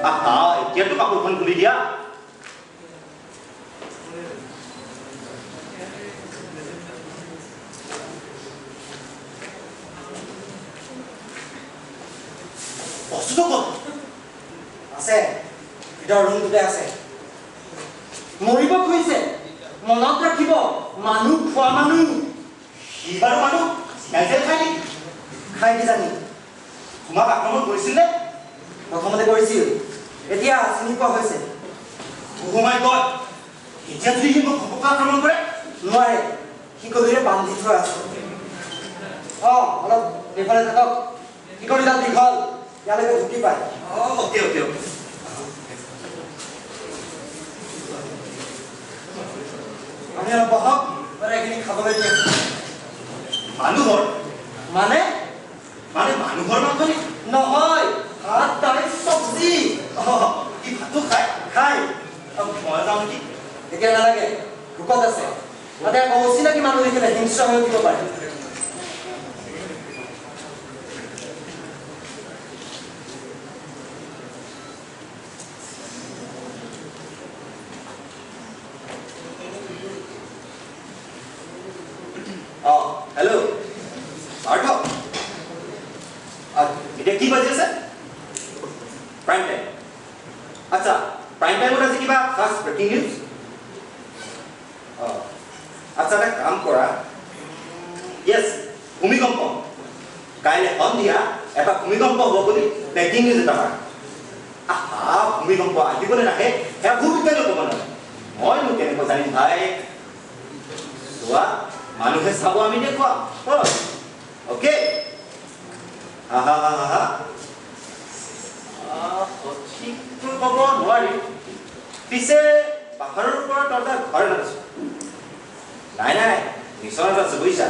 আহা এতিয়াতো কাপোৰখন খুলি দিয়া বস্তুটো ক'ত আছে ভিতৰ ৰুমটোতে আছে মৰিব খুজিছে মনত ৰাখিব মানুহ খোৱা মানুহ সি বাৰু মানুহ চিনাইজেল খাই নেকি খাই কিজানি তোমাক আক্ৰমণ কৰিছিলে প্ৰথমতে কৰিছিল এতিয়া চিনি পোৱা হৈছে Oh my God! এতিয়া যদি সি মোক ঘপককৈ আক্ৰমণ কৰে নোৱাৰে শিকলিৰে বান্ধি থোৱা আছে অলপ এইফালে থাকক শিকলিডাল দীঘল ইয়ালৈকে ঢুকি পায় অ'কে অ'কে অ'কে আমি অলপ বহক এইখিনি খাবলৈ দিয়ে মানুহৰ মানে মানুহৰ মাংস নেকি নহয় ভাত দালি চব্জি কি ভাতো খাই মই যাওঁ নেকি এতিয়া নালাগে ভোকত আছে তাতে আকৌ অচিনাকি মানুহ দেখিলে হিংস্ৰ হৈ উঠিব পাৰে হেল্ল' সাৰ্থক এতিয়া কি বাজি আছে প্ৰাইম টাইম আচ্ছা প্ৰাইম টাইমত আজি কিবা খাছ ব্ৰেকিং নিউজ আচ্ছা এটা কাম কৰা য়েছ ভূমিকম্প কাইলৈ সন্ধিয়া এটা ভূমিকম্প হ'ব বুলি ব্ৰেকিং নিউজ এটা পায় আহা ভূমিকম্প আহিবলৈ নাহে সেয়া ভূবিজ্ঞানীয়ে ক'ব নোৱাৰে মইনো কেনেকৈ জানিম ভাই চোৱা মানুহে চাব আমি দেখুৱাম অ'কে সঠিকটো ক'ব নোৱাৰি পিছে পাহাৰৰ ওপৰত এটা ঘৰ নাছিল নাই মিছনত আছে বুজিছা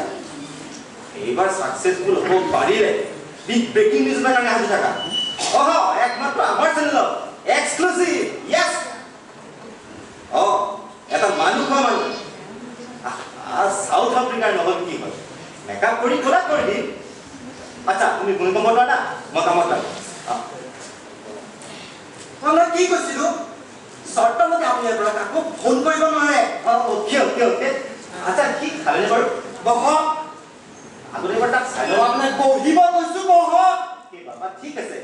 এইবাৰ ছাকচেছফুল হ'ব পাৰিলে বিগ ব্ৰেকিং নিউজ এটাৰ কাৰণে সাজু থাকা একমাত্ৰ আমাৰ চেনেলত এক্সক্লুচিভ য়েছ এটা মানুহ খোৱা মানুহ সাউথ আফ্ৰিকাৰ নহ'ল কি হ'ল মেকআপ কৰি খোলা কৰি দিম আচ্ছা তুমি ভূমিকম্প লোৱা না মতামত লাগে মই কি কৈছিলো চৰ্তমতে আপুনি পৰা কাকো ফোন কৰিব নোৱাৰে অ'কে আচ্ছা কি খালে বাৰু বহক আগতে এবাৰ তাক চাই লওঁ আপোনাক বহিব কৈছো বহক বাবা ঠিক আছে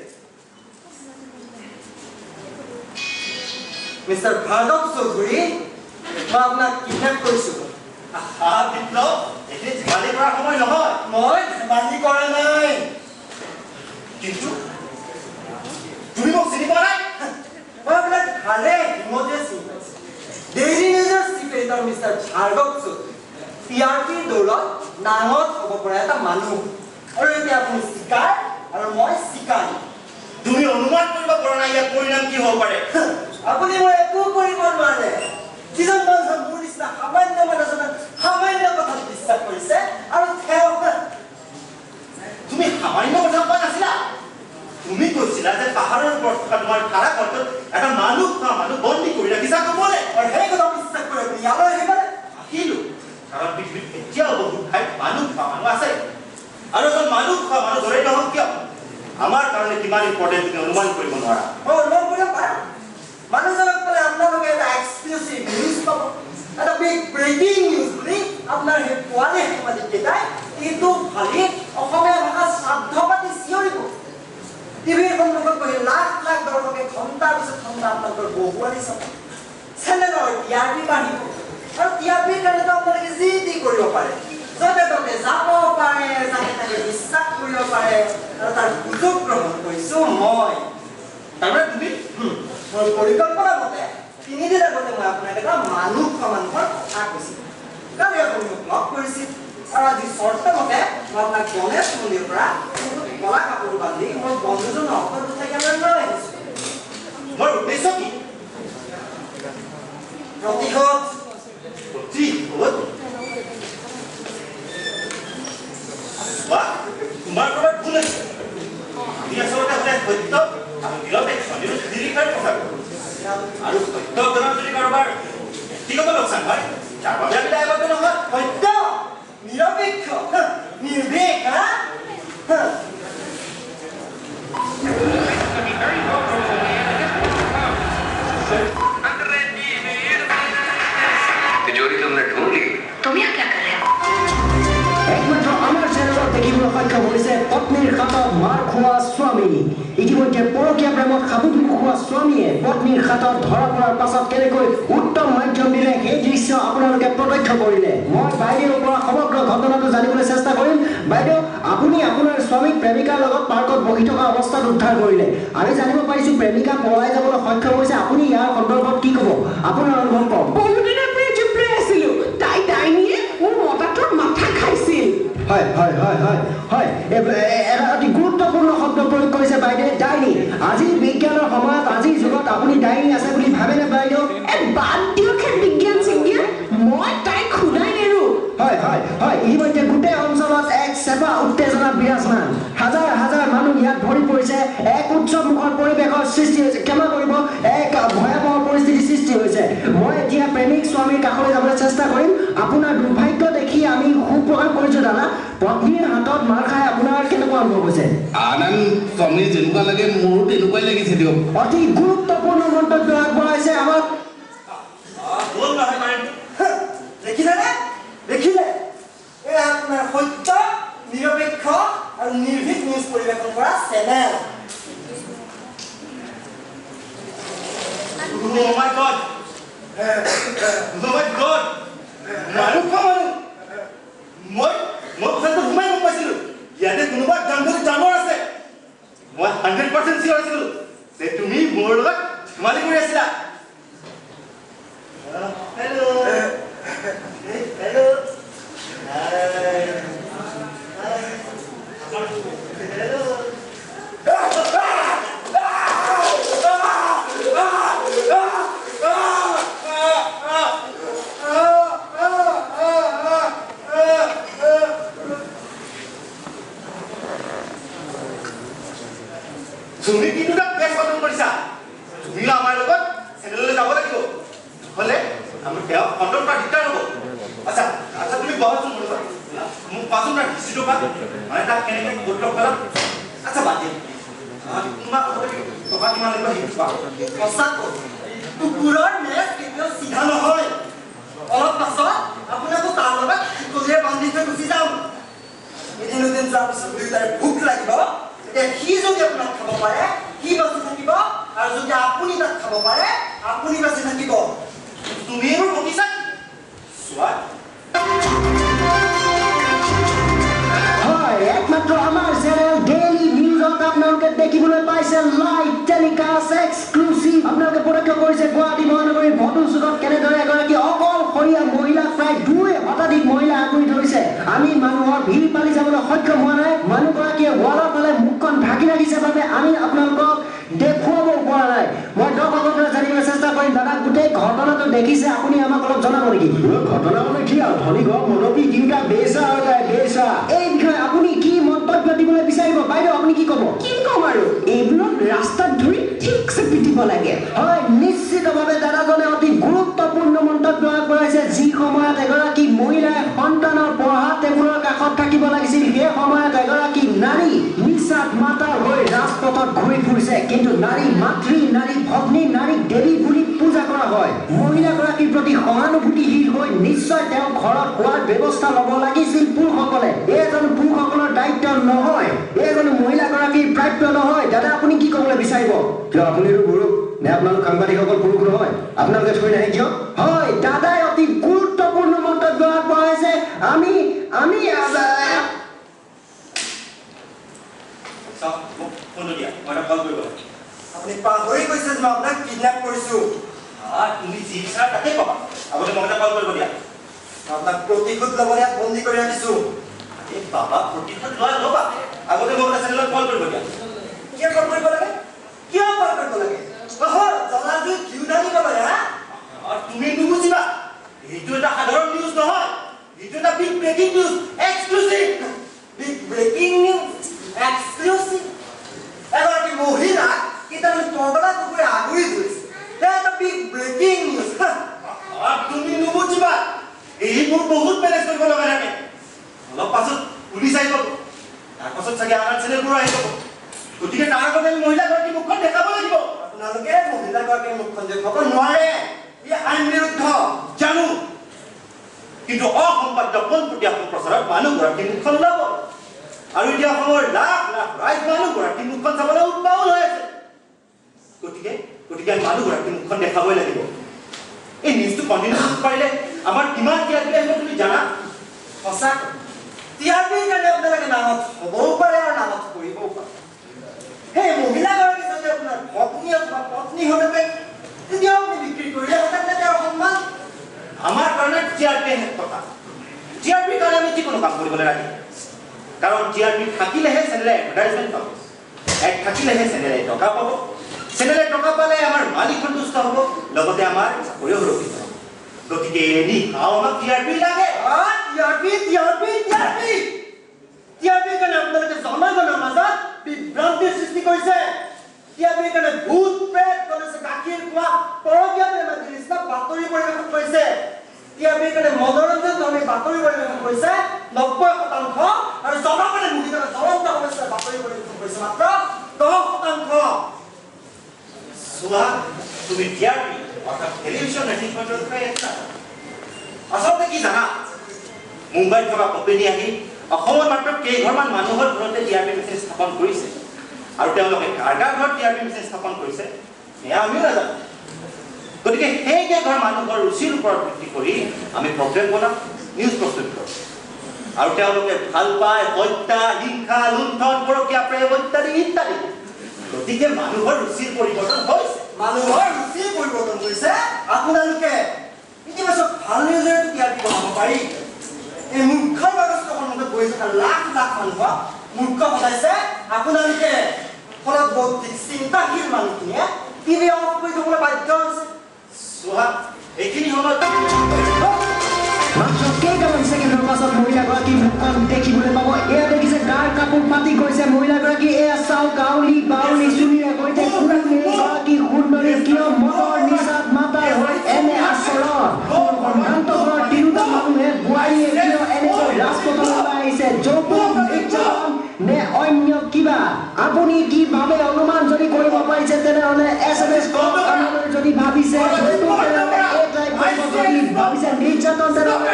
মিষ্টাৰ ভাৰ্গৱ চৌধুৰী মই আপোনাক কিডনেপ কৰিছো বিপ্লৱ এতিয়া ধেমালি কৰাৰ সময় নহয় মই ধেমালি কৰা নাই কিন্তু তুমি মোক চিনি পোৱা নাই মই আপোনাক ভালে হিমতে চিনি পাইছো ডেইলি নিউজৰ chief editor mister Bhargav Choudhury টিআৰপিৰ দৌৰত নাঙত হ'ব পৰা এটা মানুহ আৰু এতিয়া আপুনি চিকাৰ আৰু মই চিকাৰী তুমি অনুমান কৰিব পৰা নাই ইয়াৰ পৰিণাম কি হ'ব পাৰে আপুনি মই একো কৰিব নোৱাৰে যিজন মানুহ মোৰ নিচিনা সামান্য মানুহজনে সামান্য কথাত বিশ্বাস কৰিছে আৰু তুমি সামান্য কথা কোৱা নাছিলা তুমি কৈছিলা যে পাহাৰৰ ওপৰত থকা তোমাৰ ভাড়া ঘৰটোত এটা মানুহ বন্দী কৰি ৰাখিছা ক'বলৈ আৰু সেই কথা বিশ্বাস কৰি আপুনি ইয়ালৈ আহিবনে আহিলো কাৰণ পৃথিৱীত এতিয়াও বহুত ঠাইত মানুহ আছে আৰু এজন মানুহ খোৱা মানুহ ধৰি নহওক কিয় আমাৰ কাৰণে কিমান ইম্পৰ্টেণ্ট তুমি অনুমান কৰিব নোৱাৰা অনুমান কৰিব পাৰা মানুহজনক ক'লে আপোনালোকে এটা এক্সক্লুচিভ নিউজ পাব এটা বিগ ব্ৰেকিং নিউজ বুলি আপোনাৰ সেই পোৱালি সাংবাদিককেইটাই এইটো ভালি অসমীয়া ভাষা শ্ৰাদ্ধ পাতি চিঞৰিব টিভিৰ সন্মুখত বহি লাখ লাখ দৰ্শকে ঘণ্টাৰ পিছত ঘণ্টা আপোনালোকৰ বহুৱালি চাব চেনেলৰ টিআৰপি বাঢ়িব আৰু টিআৰপিৰ কাৰণেতো আপোনালোকে যি টি কৰিব পাৰে য'তে ত'তে যাব পাৰে যাকে তাকে বিশ্বাস কৰিব পাৰে আৰু তাৰ সুযোগ গ্ৰহণ কৰিছো মই তাৰমানে তুমি মোৰ পৰিকল্পনা মতে 3 দিন আগতে মই আপোনাক এটা মানুহ খোৱা মানুহৰ কথা কৈছিলোঁ কালি আপুনি মোক লগ কৰিছিল আৰু আজি চৰ্ত মতে মই আপোনাক গণেশ মন্দিৰৰ পৰা কলা কাপোৰ বান্ধি মোৰ বন্ধুজনৰ অকল উঠাই কেনে লৈ আহিছোঁ মোৰ উদ্দেশ্য কি প্ৰতিশোধ তোমাৰ ক'ৰবাত ভুল হৈছে তুমি আচলতে সদায় সত্য আৰু নিৰপেক্ষ কথা আৰু সত্য জনাৰ যদি কাৰোবাৰ ব্যক্তিগত লোকচান হয় তাৰ বাবে আমি দায়বদ্ধ নহয় সত্য নিৰপেক্ষ নিৰ্ভীক To be very vocal and পানীৰ খাতত ধৰা পৰাৰ পাছত কেনেকৈ উত্তম মাধ্যম দিলে সেই দৃশ্য আপোনালোকে প্ৰত্যক্ষ কৰিলে মই বাইদেউৰ পৰা সমগ্ৰ ঘটনাটো জানিবলৈ চেষ্টা কৰিম বাইদেউ আপুনি আপোনাৰ স্বামীক প্ৰেমিকাৰ লগত পাৰ্কত বহি থকা অৱস্থাত উদ্ধাৰ কৰিলে আমি জানিব পাৰিছোঁ প্ৰেমিকা পলাই যাবলৈ সক্ষম হৈছে আপুনি ইয়াৰ সন্দৰ্ভত কি ক'ব আপোনাৰ অনুভৱ কওক বহুদিনৰ পৰা চুপৰে আছিলো তাই ডাইনীয়ে মোৰ মতাটোৰ মাথা খাইছিল হয় হয় হয় হয় হয় এটা অতি গুৰুত্বপূৰ্ণ শব্দ প্ৰয়োগ কৰিছে বাইদেউ ডাইনী আজিৰ বিজ্ঞানৰ সময়ত আজিৰ যুগত আপুনি ডাইনী আছে বুলি ভাবেনে বাইদেউ বাদ দিয়ক বিজ্ঞান চিজ্ঞান মই তাইক শুনাই নেৰো হয় হয় হয় ইতিমধ্যে গোটেই অঞ্চলত এক চেপা উত্তেজনা বিৰাজমান হাজাৰ হাজাৰ মানুহ ইয়াত ভৰি পৰিছে এক উৎসৱ মুখৰ পৰিৱেশৰ সৃষ্টি হৈছে ক্ষমা কৰিব এক ভয়াৱহ পৰিস্থিতিৰ সৃষ্টি হৈছে মই এতিয়া প্ৰেমিক স্বামীৰ কাষলৈ যাবলৈ চেষ্টা কৰিম আপোনাৰ দুৰ্ভাগ্য দেখি আমি সুপ্ৰকাশ কৰিছোঁ দাদা পত্নীৰ হাতত মাৰ খাই আপোনাৰ কেনেকুৱা অনুভৱ হৈছে আন স্বামী যেনেকুৱা লাগে মোৰো তেনেকুৱাই লাগিছে দিয়ক অতি গুৰুত্বপূৰ্ণ মন্তব্য আগবঢ়াইছে আমাক দেখিলে এই আপোনাৰ সত্য নিৰপেক্ষ আৰু নিৰ্ভীক নিউজ পৰিৱেশন কৰা channel Oh my God! Oh my God! মই কথাটো ঘুমাই গম পাইছিলোঁ ইয়াতে কোনোবা জংঘল জানৰ আছে মই 100% চিয়ৰ আছিলোঁ যে তুমি মোৰ লগত ধেমালি কৰি আছিলা হেল্ল' হেল্ল' তুমি কিন্তু তাক বেছ পালন কৰিছা তুমিও আমাৰ লগত চেনেললৈ যাব লাগিব হ'লে আমি তেওঁ অন্তৰ পৰা দিগদাৰ হ'ব আচ্ছা আচ্ছা তুমি বহাচোন মোক পাচোন না হিষ্ট্ৰীটো পা মানে তাক কেনেকৈ গুৰুত্ব পেলাম আচ্ছা বাদ দিয়া তোমাক টকা কিমান লাগিব সেইটো পা সঁচাকৈ কুকুৰৰ নেচ কেতিয়াও চিধা নহয় অলপ পাছত আপোনাকো তাৰ লগত শিকলিৰে বান্ধি থৈ গুচি যাম এদিন এদিন যোৱাৰ পিছত দুয়োটাৰে ভোক লাগিব এতিয়া সি যদি আপোনাক খাব পাৰে সি বাচি থাকিব আৰু যদি আপুনি তাক খাব পাৰে আপুনি বাচি থাকিব তুমি এইবোৰ বকিছা চোৱা হয় একমাত্ৰ আমাৰ চেনেল ডেইলি নিউজত আপোনালোকে দেখিবলৈ পাইছে লাইভ টেলিকাষ্ট এক্সক্লুচিভ আপোনালোকে প্ৰত্যক্ষ কৰিছে গুৱাহাটী মহানগৰীৰ ভটু চুকত কেনেদৰে এগৰাকী অকলশৰীয়া মহিলাক প্ৰায় 2 শতাধিক মহিলা আগুৰি ধৰিছে আমি মানুহৰ ভিৰ পালি যাবলৈ সক্ষম হোৱা নাই মানুহগৰাকীয়ে ৱালৰ ফালে মুখখন ঢাকি ৰাখিছে বাবে আমি আপোনালোকক দেখুৱাব পৰা নাই মই দৰ্শকৰ পৰা জানিবলৈ চেষ্টা কৰিম দাদা গোটেই ঘটনাটো দেখিছে আপুনি আমাক অলপ জনাব নেকি ঘটনা মানে কি আৰু ধনী ঘৰ মনপি দিওঁতা বেচা হৈ যায় বেচা এই বিষয়ে আপুনি কি মন্তব্য দিবলৈ বিচাৰিব বাইদেউ আপুনি কি ক'ব কি ক'ম আৰু এইবোৰক ৰাস্তাত ধৰি ঠিকছে পিটিব লাগে হয় নিশ্চিতভাৱে দাদাজনে অতি গুৰুত্বপূৰ্ণ মন্তব্য আগবঢ়াইছে যি সময়ত এগৰাকী মহিলাই সন্তানৰ পঢ়া টেবুলৰ কাষত থাকিব লাগিছিল সেই সময়ত এগৰাকী নাৰী নিচাত মাতাল হৈ ৰাজপথত ঘূৰি ফুৰিছে কিন্তু নাৰী মাতৃ নাৰী ভগ্নী নাৰী দেৱী বুলি পূজা কৰা হয় মহিলাগৰাকীৰ প্ৰতি সহানুভূতিশীল হৈ নিশ্চয় তেওঁ ঘৰত খোৱাৰ ব্যৱস্থা ল'ব লাগিছিল পুৰুষসকলে এজন পুৰুষসকলৰ দায়িত্ব নহয় এজন মহিলাগৰাকীৰ প্ৰাপ্য নহয় দাদা আপুনি কি ক'বলৈ বিচাৰিব কিয় আপুনিতো পুৰুষ নে আপোনালোক সাংবাদিকসকল পুৰুষ নহয় আপোনালোকে থৈ নাহে কিয় হয় দাদাই অতি গুৰুত্বপূৰ্ণ মন্তব্য আগবঢ়াইছে আমি ফোনটো দিয়া মই এটা কল কৰিব আপুনি পাহৰি গৈছে যে মই আপোনাক কিডনেপ কৰিছোঁ তুমি যি বিচাৰা তাকে পাবা আগতে মই এটা কল কৰিব দিয়া আপোনাক প্ৰতিশোধ ল'বলৈ ইয়াত বন্দী কৰি ৰাখিছোঁ এই বাবা প্ৰতিশোধ লোৱা ল'বা আগতে মই এটা চেনেলত কল কৰিব দিয়া কিয় কল কৰিব লাগে কিয় কল কৰিব লাগে জলাজুই ঘিউ ঢালিব লাগে হা তুমি নুবুজিবা এইটো এটা সাধাৰণ নিউজ নহয় এইটো এটা big breaking news exclusive big breaking news exclusive এগৰাকী মহিলাক কেইটামান পগলা কুকুৰে আগুৰি ধৰিছে এটা বিগ ব্ৰেকিং নিউজ তুমি নুবুজিবা এইবোৰ বহুত মেনেজ কৰিব লগা থাকে অলপ পাছত পুলিচ আহি পাব তাৰপাছত চাগে আমাৰ চেনেলবোৰ আহি পাব গতিকে তাৰ আগতে আমি মহিলাগৰাকী মুখখন দেখাব লাগিব আপোনালোকে মহিলাগৰাকীৰ মুখখন দেখুৱাব নোৱাৰে ই আইন বিৰুদ্ধ জানো কিন্তু অসম্পাদ্য পোনপটীয়া প্ৰচাৰত মানুহগৰাকী মুখখন ওলাব আৰু এতিয়া অসমৰ লাখ লাখ ৰাইজ মানুহগৰাকী মুখখন চাবলৈ উৎপাদন হৈ আছে গতিকে গতিকে মানুহগৰাকী মুখখন দেখাবই লাগিব এই নিউজটো কণ্টিনিউ কৰিব পাৰিলে আমাৰ কিমান টিআৰপি আহিব তুমি জানা সঁচা টিআৰপিৰ কাৰণে আপোনালোকে নামত হ'বও পাৰে আৰু নামত কৰিবও পাৰে সেই মহিলাগৰাকী যদি আপোনাৰ ভগ্নী অথবা পত্নী হ'লেপে তেতিয়াও আপুনি বিক্ৰী কৰিলে হেঁতেন তেওঁৰ সন্মান আমাৰ কাৰণে টিআৰপি কথা টিআৰপিৰ কাৰণে আমি যিকোনো কাম কৰিবলৈ ৰাজি কাৰণ টিআৰপি থাকিলেহে চেনেলে এডভাৰটাইজমেণ্ট পাব এক থাকিলেহে চেনেলে টকা পাব চেনেলে টকা পালে আমাৰ মালিক সন্তুষ্ট হ'ব লগতে আমাৰ চাকৰিও সুৰক্ষিত হ'ব গতিকে এনি আমাক টিআৰপি লাগে টিআৰপিৰ কাৰণে আপোনালোকে জনগণৰ মাজত বিভ্ৰান্তিৰ সৃষ্টি কৰিছে টিআৰপিৰ কাৰণে ভূত প্ৰেত কলেজ গাখীৰ খোৱা পৰকীয়া প্ৰেমাদিৰ নিচিনা বাতৰি পৰিৱেশন কৰিছে টিআৰপিৰ কাৰণে মনোৰঞ্জন ধৰ্মী বাতৰি পৰিৱেশন কৰিছে 90% আৰু জনগণে ভুগি থকা জ্বলন্ত সমস্যাৰ বাতৰি পৰিৱেশন কৰিছে মাত্ৰ 10%। চোৱা তুমি টিআৰপি অৰ্থাৎ টেলিভিছন ৰেটিংৰ পৰা এটা আচলতে কি জানা মুম্বাইত থকা কোম্পানী আহি অসমত মাত্ৰ কেইঘৰমান মানুহৰ ঘৰতে টিআৰপি মেচিন স্থাপন কৰিছে আৰু তেওঁলোকে কাৰ কাৰ ঘৰত টিআৰপি মেচিন স্থাপন কৰিছে সেয়া আমিও নাজানো গতিকে সেই কেইঘৰ মানুহৰ ৰুচিৰ ওপৰত ভিত্তি কৰি আমি প্ৰগ্ৰেম বনাওঁ নিউজ প্ৰস্তুত কৰোঁ আৰু তেওঁলোকে ভাল পায় হত্যা হিংসা লুণ্ঠন পৰকীয়া প্ৰেম ইত্যাদি ইত্যাদি গতিকে মানুহৰ ৰুচিৰ পৰিৱৰ্তন হৈছে মানুহৰ ৰুচিৰ পৰিৱৰ্তন কৰিছে আপোনালোকে ইতিবাচক ভাল নিউজেৰে টিআৰপি বনাব পাৰি এই মূৰ্খৰ বাগস্ত সন্মুখত বহি থকা লাখ লাখ মানুহক মূৰ্খ সদাইছে আপোনালোকে ফলত বহুত চিন্তাশীল মানুহখিনিয়ে টিভি অফ কৰি থবলৈ বাধ্য হৈছে চোৱা এইখিনি সময়ত মাত্ৰ কেইটামান ছেকেণ্ডৰ পাছত মহিলাগৰাকী মুখখন দেখিবলৈ পাব এয়া দেখিছে গাৰ কাপোৰ ফাটি গৈছে মহিলাগৰাকী এয়া চাও কাউলি বাউলি চুলিৰে সৈতে কোনগৰাকী সুন্দৰী কিয় মদৰ নিচাত মাতাল হৈ এনে আচৰণ সম্ভ্ৰান্তবোৰৰ তিনিটা মানুহে বোৱাৰীয়ে কিয় এনেকৈ ৰাজপথলৈ আহিছে যৌতুক নিৰ্যাতন নে অন্য কিবা আপুনি কি ভাবে অনুমান যদি কৰিব পাৰিছে তেনেহ'লে SMS কৰক আমালৈ যদি ভাবিছে যৌতুক তেনেহ'লে এই টাইপ যদি ভাবিছে নিৰ্যাতন তেনেহ'লে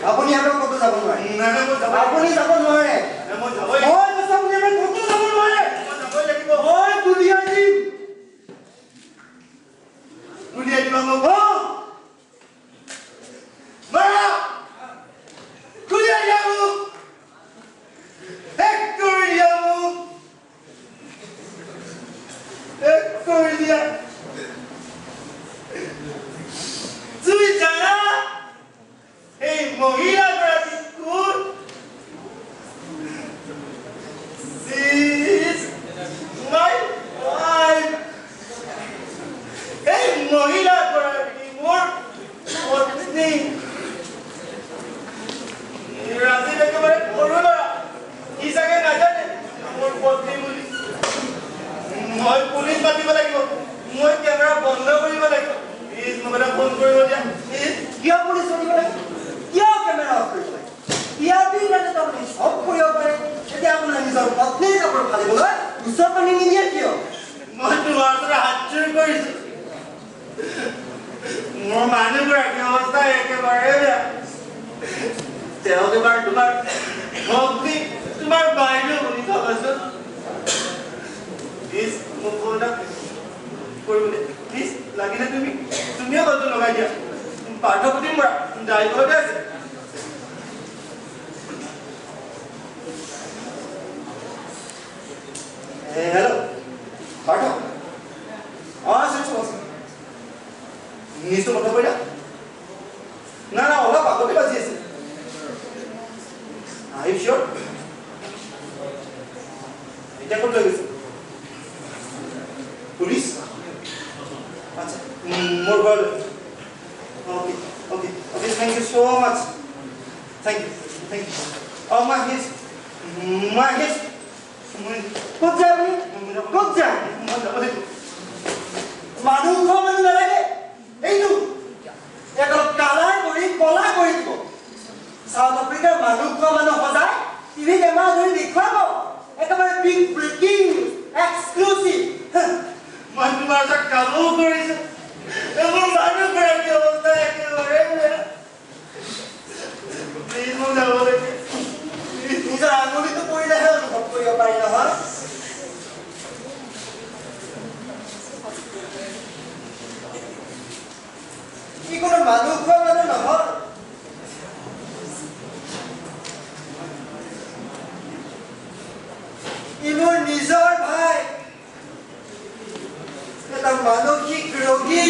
আপুনি আৰু ক'তো যাব নোৱাৰে আপুনি যাব নোৱাৰে মই কৈছো আপুনি আৰু ক'তো যাব নোৱাৰে মই দুলিয়াই দিম মোক দুলিয়াই দিয়া মোক এক কৰি দিয়া তুমি জানা এই মহিলাগৰাকী কোন my wife এই মহিলাগৰাকী মোৰ পত্নী ৰাজীৱ একেবাৰে সৰু ল'ৰা সি চাগে নাজানে মোৰ পত্নী বুলি মই পুলিচ মাতিব লাগিব মই কেমেৰা বন্ধ কৰিব লাগিব প্লিজ মোক এটা ফোন কৰিব দিয়া কিয় পুলিচ মাতিব লাগিব কিয় কেমেৰা অফ কৰিব লাগিব টিআৰপিৰ কাৰণে আপুনি চব কৰিব পাৰে এতিয়া আপোনাৰ নিজৰ পত্নীৰ কাপোৰ ফালিবলৈ ওচৰ পানী নিদিয়ে কিয় মই তোমাৰ পৰা হাত জোৰ কৰিছো মোৰ মানুহগৰাকী অৱস্থা একেবাৰে বেয়া তেওঁক এবাৰ তোমাৰ ভগ্নী তোমাৰ বাইদেউ বুলি ভাবাচোন প্লিজ মোক ফোন এটা কৰিবলৈ প্লিজ লাগিলে তুমিও কলটো লগাই দিয়া পাৰ্থপতি মোৰ ড্ৰাইভাৰতে আছে হেল্ল' পাৰ্থ আছো নিউজটো বন্ধ কৰিলা না অলপ আগতে বাজি আছে Are you sure? এটা কোন লাগিছে পুলিশ আচ্ছা মোর ঘর okay thank you so much thank you oh my head কোন যাবি মানুহ মানুহ নালাগে এইটো একল কালা কৰি কলা কৰি দিব সাউথ আফ্ৰিকাৰ মানুহ মানুহ সজাই টিভি কেমেৰা ধৰি দেখুৱাব একেবাৰে বিগ ব্ৰেকিং এক্সক্লুসিভ মই তোমাৰ এটা কামো কৰিছো মোৰ মানুহগৰাকী অৱস্থা একেবাৰে মানুহ খোৱা মানুহ নহয় ই মোৰ নিজৰ ভাই এটা মানসিক ৰোগী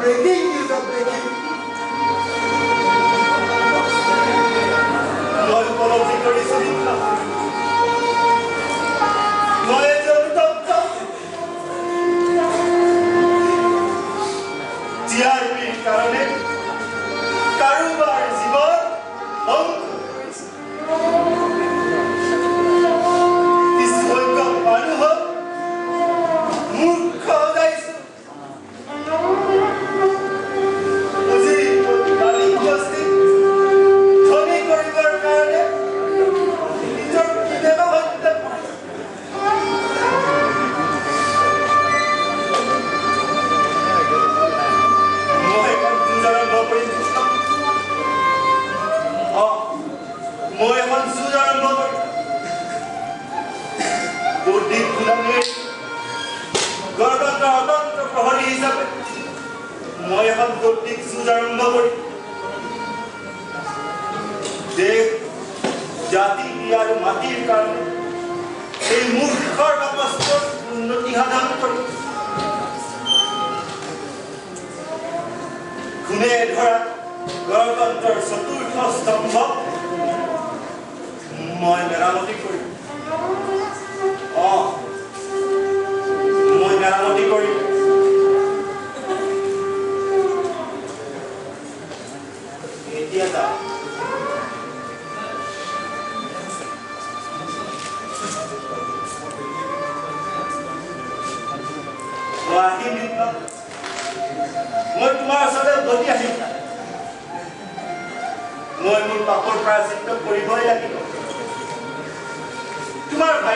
ব্ৰেকিং নিউজ ব্ৰেকিং মই উপলব্ধি কৰিছো মই টিআৰপিৰ কাৰণে কাৰোবাৰ জীৱন ধ্বংস কৰিছে কিছুসংখ্যক মানুহক মূৰ্খ সজাইছে মালিক বস্তি ধনী কৰিবৰ কাৰণে নিজৰ কেতিয়াবা হত্যা কৰে মই এখন যুঁজ আৰম্ভ কৰিম বৌদ্ধিক গুণামীৰ গণতন্ত্ৰ অতন্ত্ৰ প্ৰহৰী হিচাপে মই এখন বৌদ্ধিক যুঁজ আৰম্ভ কৰিম দেশ জাতি আৰু মাটিৰ কাৰণে এই মূৰ্খৰ বাকস্তৰ উন্নতি সাধন কৰিম খুনে ধৰা গণতন্ত্ৰৰ চতুৰ্থ স্তম্ভ মই মেৰামতি কৰিম মই মেৰামতি কৰিম এতিয়া যা আহিম মই তোমাৰ ওচৰতে উভতি আহিম মই মোৰ পাপৰ প্ৰায়শ্চিত্ত কৰিবই লাগিব তোমাৰ